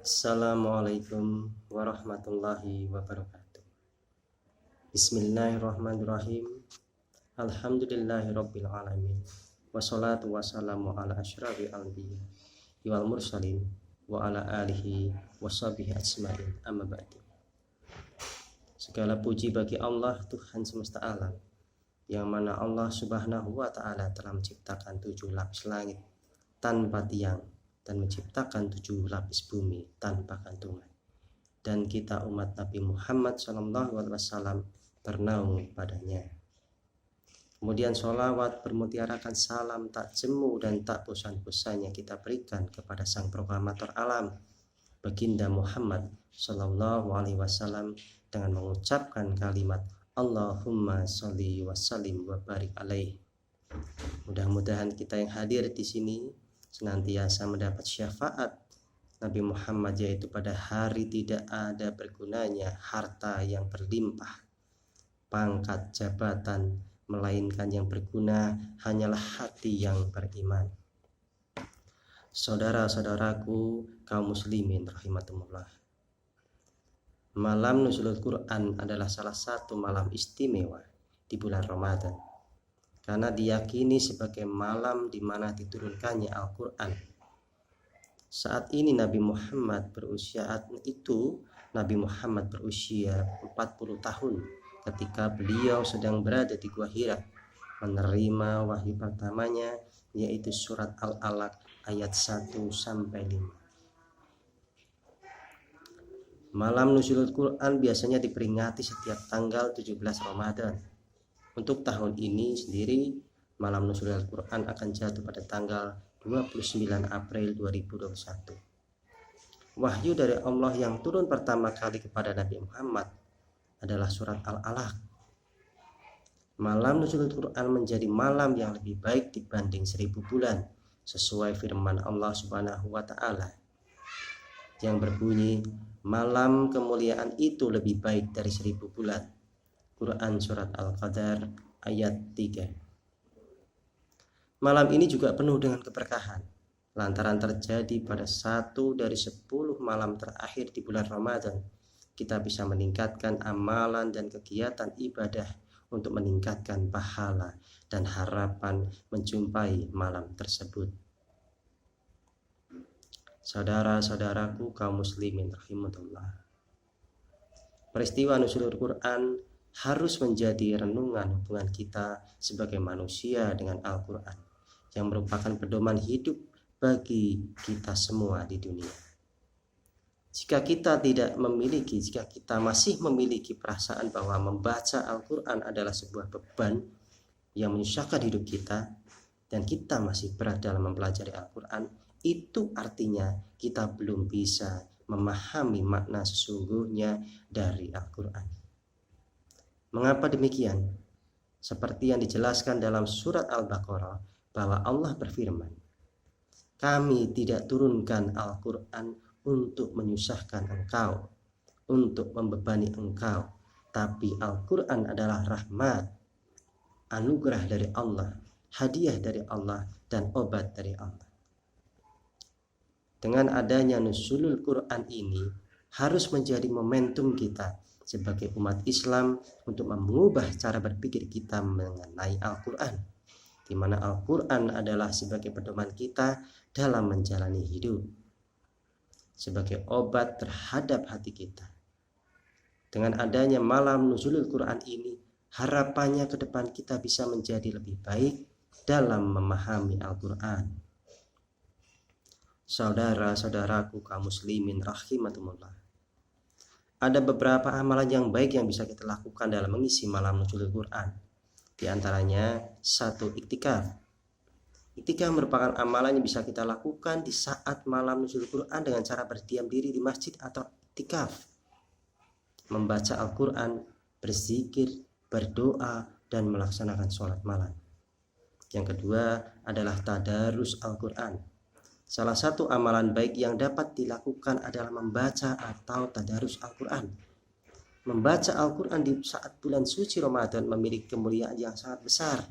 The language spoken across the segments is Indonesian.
Assalamualaikum warahmatullahi wabarakatuh. Bismillahirrahmanirrahim. Alhamdulillahirabbil alamin. Wassalatu wassalamu ala asyrafil anbiya wal mursalin wa ala alihi washabihi ajmain. Amma ba'du. Segala puji bagi Allah, Tuhan semesta alam, yang mana Allah Subhanahu wa ta'ala telah menciptakan 7 lapis langit tanpa tiang dan menciptakan 7 lapis bumi tanpa gantungan. Dan kita umat Nabi Muhammad SAW bernaung padanya. Kemudian sholawat bermutiarakan salam tak jemu dan tak bosan-bosannya kita berikan kepada sang proklamator alam, Baginda Muhammad SAW, dengan mengucapkan kalimat Allahumma sholli wa sallim wa barik alaih. Mudah-mudahan kita yang hadir di sini senantiasa mendapat syafaat Nabi Muhammad, yaitu pada hari tidak ada bergunanya harta yang berlimpah, pangkat, jabatan, melainkan yang berguna hanyalah hati yang beriman. Saudara-saudaraku kaum muslimin rahimakumullah, malam nuzulul Quran adalah salah satu malam istimewa di bulan Ramadan, karena diyakini sebagai malam di mana diturunkannya Al-Quran. Saat ini Nabi Muhammad berusia 40 tahun ketika beliau sedang berada di Gua Hira menerima wahyu pertamanya, yaitu surat Al-Alaq ayat 1-5. Malam nuzulul Quran biasanya diperingati setiap tanggal 17 Ramadan. Untuk tahun ini sendiri, malam nuzul Al-Quran akan jatuh pada tanggal 29 April 2021. Wahyu dari Allah yang turun pertama kali kepada Nabi Muhammad adalah surat Al-Alaq. Malam nuzul Al-Quran menjadi malam yang lebih baik dibanding 1000 bulan, sesuai firman Allah Subhanahu wa ta'ala yang berbunyi, malam kemuliaan itu lebih baik dari 1000 bulan. Quran surat Al-Qadar ayat 3. Malam ini juga penuh dengan keberkahan lantaran terjadi pada 1 dari 10 malam terakhir di bulan Ramadan. Kita bisa meningkatkan amalan dan kegiatan ibadah untuk meningkatkan pahala dan harapan menjumpai malam tersebut. Saudara-saudaraku kaum muslimin rahimakumullah, peristiwa nuzulul Quran harus menjadi renungan hubungan kita sebagai manusia dengan Al-Quran, yang merupakan pedoman hidup bagi kita semua di dunia. Jika kita masih memiliki perasaan bahwa membaca Al-Quran adalah sebuah beban yang menyusahkan hidup kita, dan kita masih berat dalam mempelajari Al-Quran, itu artinya kita belum bisa memahami makna sesungguhnya dari Al-Quran. Mengapa demikian? Seperti yang dijelaskan dalam surat Al-Baqarah, bahwa Allah berfirman, kami tidak turunkan Al-Quran untuk menyusahkan engkau, untuk membebani engkau, tapi Al-Quran adalah rahmat, anugerah dari Allah, hadiah dari Allah, dan obat dari Allah. Dengan adanya nuzulul Quran ini harus menjadi momentum kita sebagai umat Islam untuk mengubah cara berpikir kita mengenai Al-Quran, di mana Al-Quran adalah sebagai pedoman kita dalam menjalani hidup, sebagai obat terhadap hati kita. Dengan adanya malam nuzulul Quran ini, harapannya ke depan kita bisa menjadi lebih baik dalam memahami Al-Quran. Saudara-saudaraku kaum muslimin rahimakumullah, ada beberapa amalan yang baik yang bisa kita lakukan dalam mengisi malam nuzulul Quran. Di antaranya 1, iktikaf. Iktikaf merupakan amalan yang bisa kita lakukan di saat malam nuzulul Quran dengan cara berdiam diri di masjid atau iktikaf, membaca Al-Quran, berzikir, berdoa, dan melaksanakan sholat malam. Yang kedua adalah tadarus Al-Quran. Salah satu amalan baik yang dapat dilakukan adalah membaca atau tadarus Al-Quran. Membaca Al-Quran di saat bulan suci Ramadan memiliki kemuliaan yang sangat besar.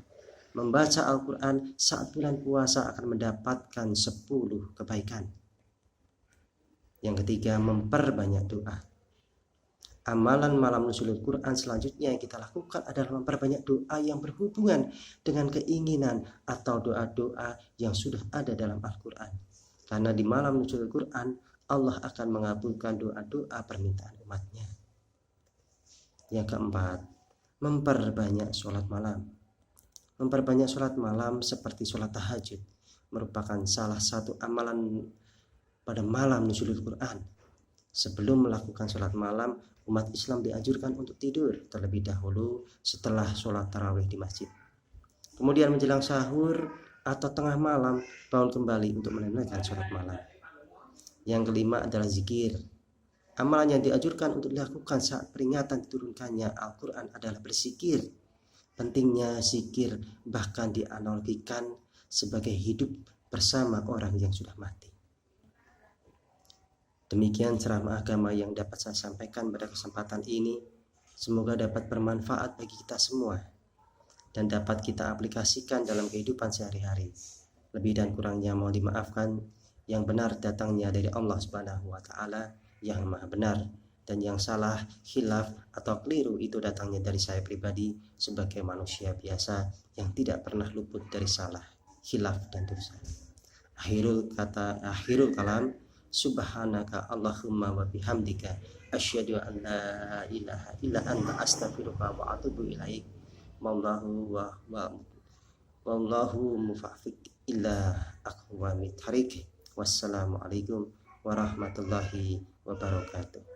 Membaca Al-Quran saat bulan puasa akan mendapatkan 10 kebaikan. Yang ketiga, memperbanyak doa. Amalan malam nuzulul Quran selanjutnya yang kita lakukan adalah memperbanyak doa yang berhubungan dengan keinginan atau doa-doa yang sudah ada dalam Al-Quran. Karena di malam nuzulul Quran Allah akan mengabulkan doa-doa permintaan umatnya. Yang keempat, memperbanyak sholat malam. Memperbanyak sholat malam seperti sholat tahajud merupakan salah satu amalan pada malam nuzulul Quran. Sebelum melakukan sholat malam, umat Islam dianjurkan untuk tidur terlebih dahulu setelah sholat tarawih di masjid. Kemudian menjelang sahur atau tengah malam, bangun kembali untuk menunaikan sholat malam. Yang kelima adalah zikir. Amalan yang dianjurkan untuk dilakukan saat peringatan diturunkannya Al-Quran adalah berzikir. Pentingnya zikir bahkan dianalogikan sebagai hidup bersama orang yang sudah mati. Demikian ceramah agama yang dapat saya sampaikan pada kesempatan ini. Semoga dapat bermanfaat bagi kita semua dan dapat kita aplikasikan dalam kehidupan sehari-hari. Lebih dan kurangnya mohon dimaafkan. Yang benar datangnya dari Allah Subhanahu wa taala yang Maha benar, dan yang salah, khilaf atau keliru itu datangnya dari saya pribadi sebagai manusia biasa yang tidak pernah luput dari salah, khilaf dan dosa. Akhirul kalam, subhanaka Allahumma wa bihamdika asyhadu an la ilaha illa anta astaghfiruka wa atubu ilaik. Wallahu muwaffiq ila aqwamit thariq. Wassalamualaikum warahmatullahi wabarakatuh.